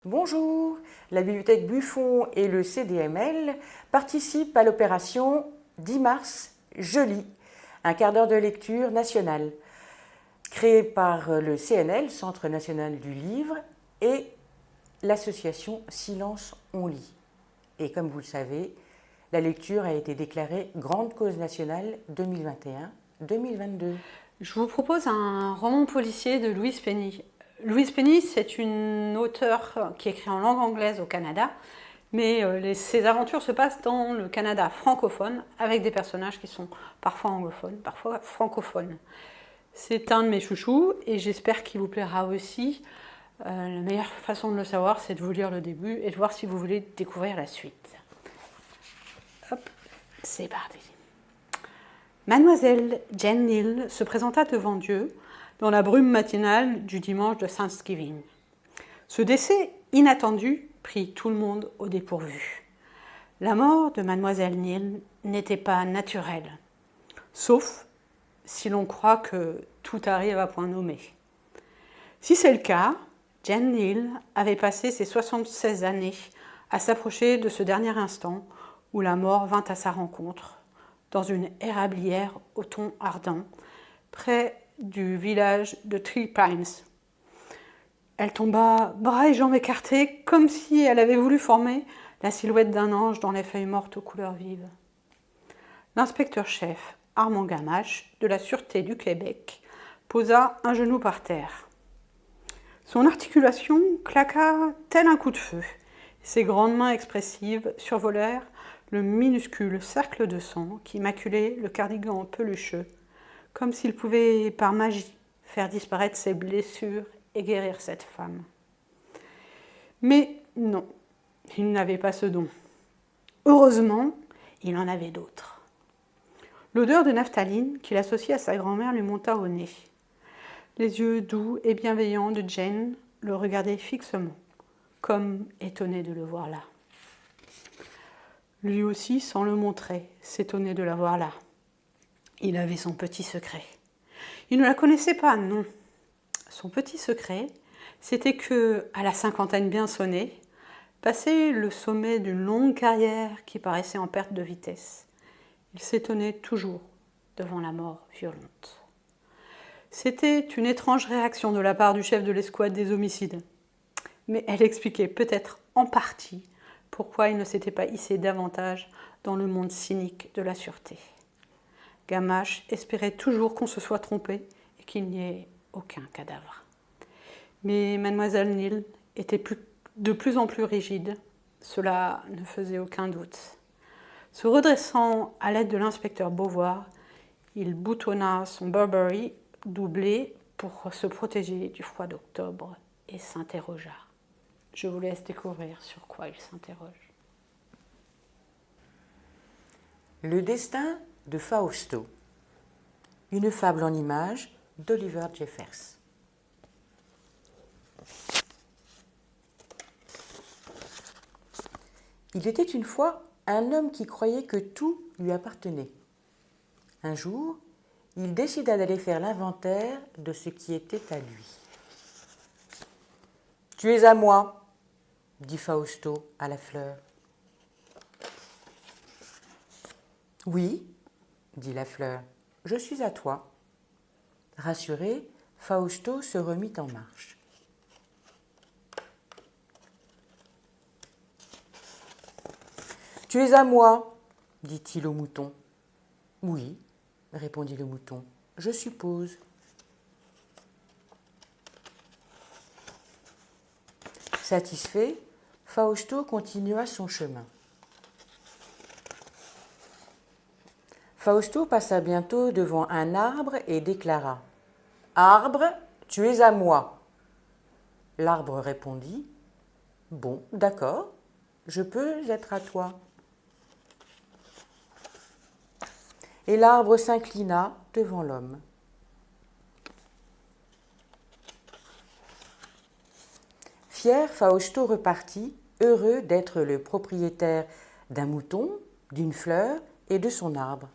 Bonjour, la bibliothèque Buffon et le CDML participent à l'opération 10 mars, je lis, un quart d'heure de lecture nationale, créée par le CNL, Centre national du livre, et l'association Silence on lit. Et comme vous le savez, la lecture a été déclarée grande cause nationale 2021-2022. Je vous propose un roman policier de Louise Penny. Louise Penny, c'est une auteure qui écrit en langue anglaise au Canada, mais ses aventures se passent dans le Canada francophone, avec des personnages qui sont parfois anglophones, parfois francophones. C'est un de mes chouchous et j'espère qu'il vous plaira aussi. La meilleure façon de le savoir, c'est de vous lire le début et de voir si vous voulez découvrir la suite. Hop, c'est parti. Mademoiselle Jane Neal se présenta devant Dieu dans la brume matinale du dimanche de Thanksgiving. Ce décès inattendu prit tout le monde au dépourvu. La mort de Mademoiselle Neal n'était pas naturelle, sauf si l'on croit que tout arrive à point nommé. Si c'est le cas, Jane Neal avait passé ses 76 années à s'approcher de ce dernier instant où la mort vint à sa rencontre, dans une érablière au ton ardent, près du village de Three Pines. Elle tomba, bras et jambes écartés, comme si elle avait voulu former la silhouette d'un ange dans les feuilles mortes aux couleurs vives. L'inspecteur-chef Armand Gamache, de la Sûreté du Québec, posa un genou par terre. Son articulation claqua tel un coup de feu. Ses grandes mains expressives survolèrent le minuscule cercle de sang qui maculait le cardigan pelucheux, comme s'il pouvait, par magie, faire disparaître ses blessures et guérir cette femme. Mais non, il n'avait pas ce don. Heureusement, il en avait d'autres. L'odeur de naphtaline qu'il associait à sa grand-mère lui monta au nez. Les yeux doux et bienveillants de Jane le regardaient fixement, comme étonné de le voir là. Lui aussi, sans le montrer, s'étonnait de la voir là. Il avait son petit secret. Il ne la connaissait pas, non. Son petit secret, c'était que, à la cinquantaine bien sonnée, passé le sommet d'une longue carrière qui paraissait en perte de vitesse, il s'étonnait toujours devant la mort violente. C'était une étrange réaction de la part du chef de l'escouade des homicides, mais elle expliquait peut-être en partie pourquoi il ne s'était pas hissé davantage dans le monde cynique de la sûreté. Gamache espérait toujours qu'on se soit trompé et qu'il n'y ait aucun cadavre. Mais Mademoiselle Neal était de plus en plus rigide, cela ne faisait aucun doute. Se redressant à l'aide de l'inspecteur Beauvoir, il boutonna son Burberry doublé pour se protéger du froid d'octobre et s'interrogea. Je vous laisse découvrir sur quoi il s'interroge. Le destin de Fausto. Une fable en images d'Oliver Jeffers. Il était une fois un homme qui croyait que tout lui appartenait. Un jour, il décida d'aller faire l'inventaire de ce qui était à lui. « Tu es à moi », dit Fausto à la fleur. « Oui », dit la fleur, « je suis à toi. » Rassuré, Fausto se remit en marche. « Tu es à moi », dit-il au mouton. « Oui », répondit le mouton, « je suppose. » Satisfait, Fausto continua son chemin. Fausto passa bientôt devant un arbre et déclara « Arbre, tu es à moi. » L'arbre répondit « Bon, d'accord, je peux être à toi. » Et l'arbre s'inclina devant l'homme. Fier, Fausto repartit, heureux d'être le propriétaire d'un mouton, d'une fleur et de son arbre.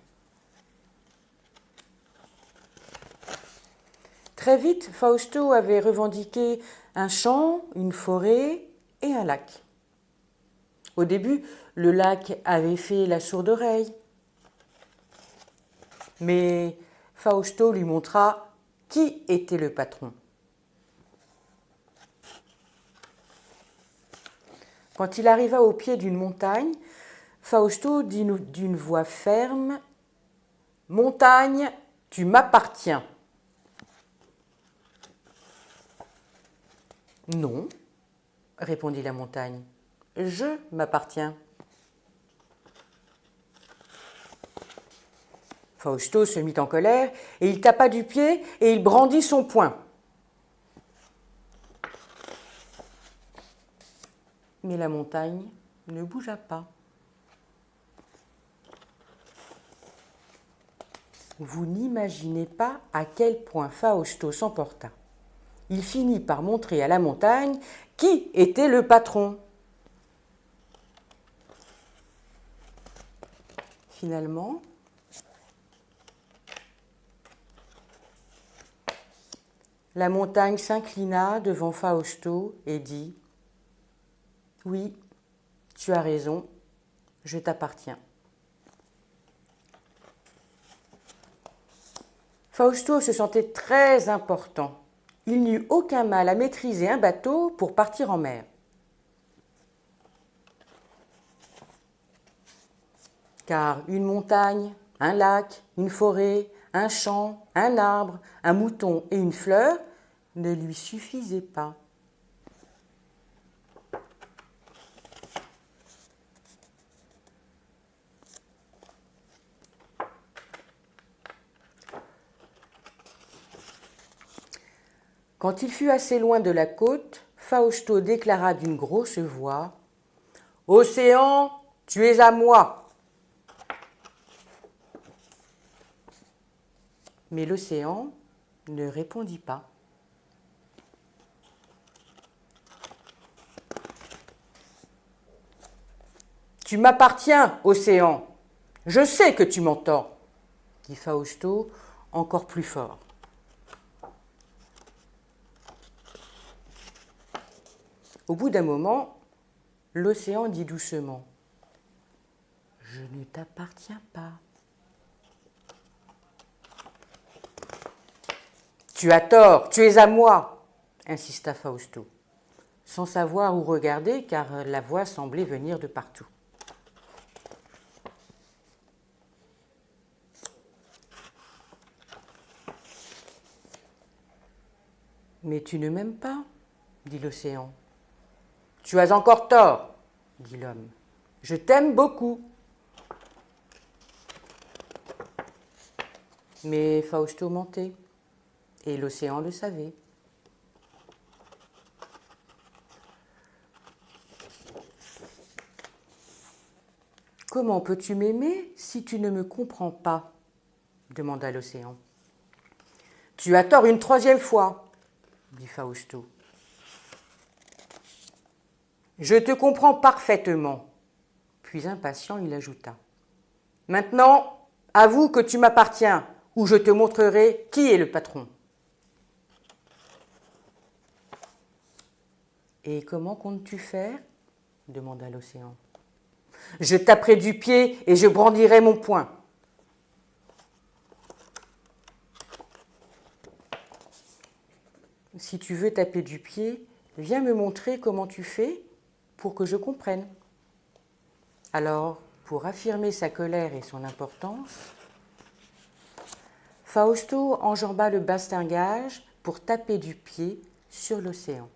Très vite, Fausto avait revendiqué un champ, une forêt et un lac. Au début, le lac avait fait la sourde oreille, mais Fausto lui montra qui était le patron. Quand il arriva au pied d'une montagne, Fausto dit d'une voix ferme « Montagne, tu m'appartiens !» « Non, » répondit la montagne, « je m'appartiens. » Fausto se mit en colère et il tapa du pied et il brandit son poing. Mais la montagne ne bougea pas. Vous n'imaginez pas à quel point Fausto s'emporta. Il finit par montrer à la montagne qui était le patron. Finalement, la montagne s'inclina devant Fausto et dit « Oui, tu as raison, je t'appartiens. » Fausto se sentait très important. Il n'eut aucun mal à maîtriser un bateau pour partir en mer. Car une montagne, un lac, une forêt, un champ, un arbre, un mouton et une fleur ne lui suffisaient pas. Quand il fut assez loin de la côte, Fausto déclara d'une grosse voix « Océan, tu es à moi !» Mais l'océan ne répondit pas. « Tu m'appartiens, océan. Je sais que tu m'entends, » dit Fausto encore plus fort. Au bout d'un moment, l'océan dit doucement « Je ne t'appartiens pas. » « Tu as tort, tu es à moi !» insista Fausto, sans savoir où regarder car la voix semblait venir de partout. « Mais tu ne m'aimes pas ?» dit l'océan. « Tu as encore tort !» dit l'homme. « Je t'aime beaucoup. » Mais Fausto mentait, et l'océan le savait. « Comment peux-tu m'aimer si tu ne me comprends pas ?» demanda l'océan. « Tu as tort une troisième fois, » dit Fausto. « Je te comprends parfaitement. » Puis impatient, il ajouta. « Maintenant, avoue que tu m'appartiens, ou je te montrerai qui est le patron. » « Et comment comptes-tu faire ?» demanda l'océan. « Je taperai du pied et je brandirai mon poing. » « Si tu veux taper du pied, viens me montrer comment tu fais pour que je comprenne. » Alors, pour affirmer sa colère et son importance, Fausto enjamba le bastingage pour taper du pied sur l'océan.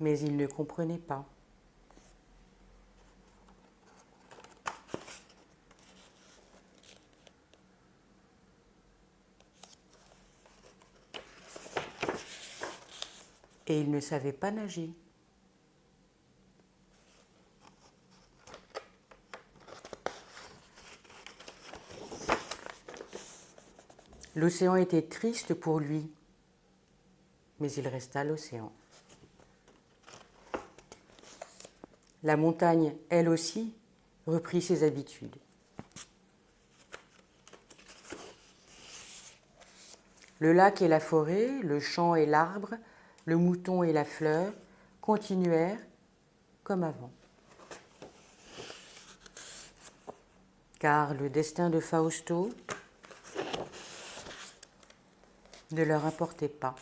Mais il ne comprenait pas. Et il ne savait pas nager. L'océan était triste pour lui, mais il resta l'océan. La montagne, elle aussi, reprit ses habitudes. Le lac et la forêt, le champ et l'arbre, le mouton et la fleur continuèrent comme avant. Car le destin de Fausto ne leur importait pas.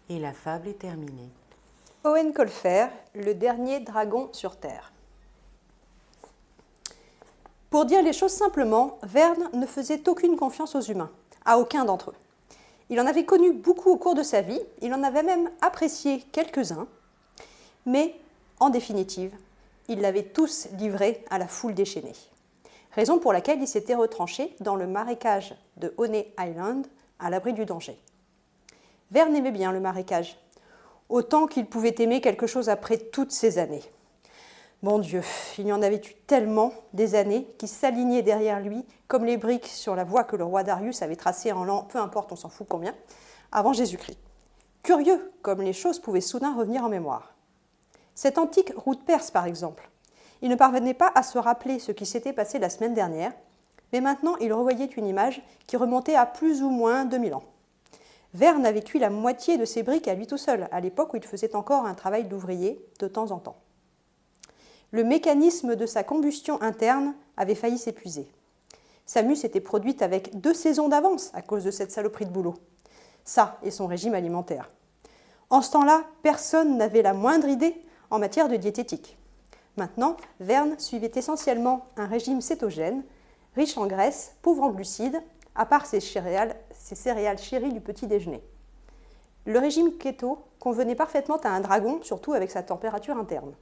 Et la fable est terminée. Owen Colfer, le dernier dragon sur Terre. Pour dire les choses simplement, Verne ne faisait aucune confiance aux humains, à aucun d'entre eux. Il en avait connu beaucoup au cours de sa vie, il en avait même apprécié quelques-uns, mais en définitive, il l'avait tous livrés à la foule déchaînée. Raison pour laquelle il s'était retranché dans le marécage de Honey Island, à l'abri du danger. Verne aimait bien le marécage, autant qu'il pouvait aimer quelque chose après toutes ces années. Bon Dieu, il y en avait eu tellement des années qui s'alignaient derrière lui comme les briques sur la voie que le roi Darius avait tracée en l'an, peu importe, on s'en fout combien, avant Jésus-Christ. Curieux comme les choses pouvaient soudain revenir en mémoire. Cette antique route perse, par exemple. Il ne parvenait pas à se rappeler ce qui s'était passé la semaine dernière, mais maintenant il revoyait une image qui remontait à plus ou moins 2000 ans. Verne avait cuit la moitié de ses briques à lui tout seul, à l'époque où il faisait encore un travail d'ouvrier de temps en temps. Le mécanisme de sa combustion interne avait failli s'épuiser. Sa mue s'était produite avec 2 saisons d'avance à cause de cette saloperie de boulot. Ça et son régime alimentaire. En ce temps-là, personne n'avait la moindre idée en matière de diététique. Maintenant, Verne suivait essentiellement un régime cétogène, riche en graisse, pauvre en glucides, à part ses céréales chéries du petit déjeuner. Le régime keto convenait parfaitement à un dragon, surtout avec sa température interne.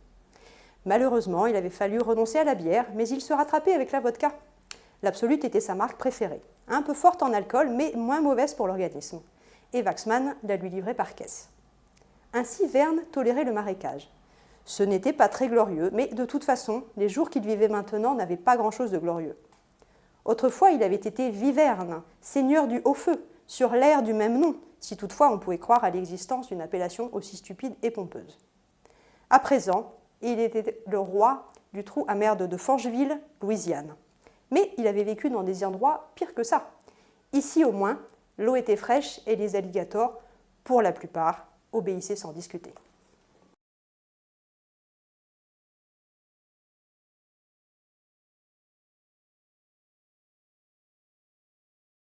Malheureusement, il avait fallu renoncer à la bière, mais il se rattrapait avec la vodka. L'Absolute était sa marque préférée, un peu forte en alcool, mais moins mauvaise pour l'organisme. Et Waxman la lui livrait par caisse. Ainsi, Verne tolérait le marécage. Ce n'était pas très glorieux, mais de toute façon, les jours qu'il vivait maintenant n'avaient pas grand-chose de glorieux. Autrefois, il avait été Viverne, seigneur du Haut-Feu, sur l'aire du même nom, si toutefois on pouvait croire à l'existence d'une appellation aussi stupide et pompeuse. À présent, il était le roi du trou à merde de Forgeville, Louisiane. Mais il avait vécu dans des endroits pires que ça. Ici au moins, l'eau était fraîche et les alligators, pour la plupart, obéissaient sans discuter.